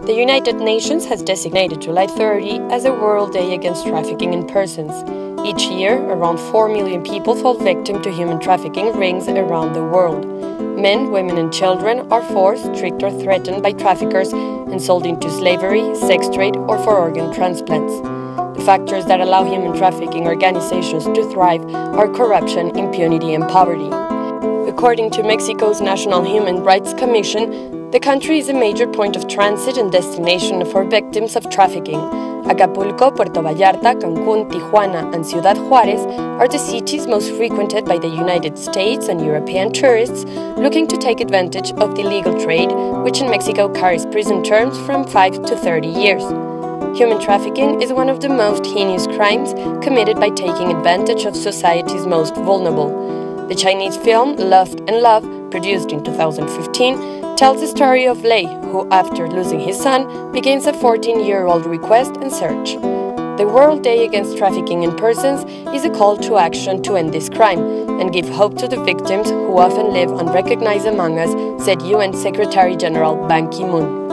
The United Nations has designated July 30 as a World Day Against Trafficking in Persons. Each year, around 4 million people fall victim to human trafficking rings around the world. Men, women and children are forced, tricked or threatened by traffickers and sold into slavery, sex trade or for organ transplants. The factors that allow human trafficking organizations to thrive are corruption, impunity and poverty. According to Mexico's National Human Rights Commission, the country is a major point of transit and destination for victims of trafficking. Acapulco, Puerto Vallarta, Cancun, Tijuana and Ciudad Juarez are the cities most frequented by the United States and European tourists looking to take advantage of the illegal trade, which in Mexico carries prison terms from 5 to 30 years. Human trafficking is one of the most heinous crimes committed by taking advantage of society's most vulnerable. The Chinese film Lust and Love, produced in 2015, tells the story of Lei, who, after losing his son, begins a 14-year-old request and search. The World Day Against Trafficking in Persons is a call to action to end this crime and give hope to the victims who often live unrecognized among us, said UN Secretary General Ban Ki-moon.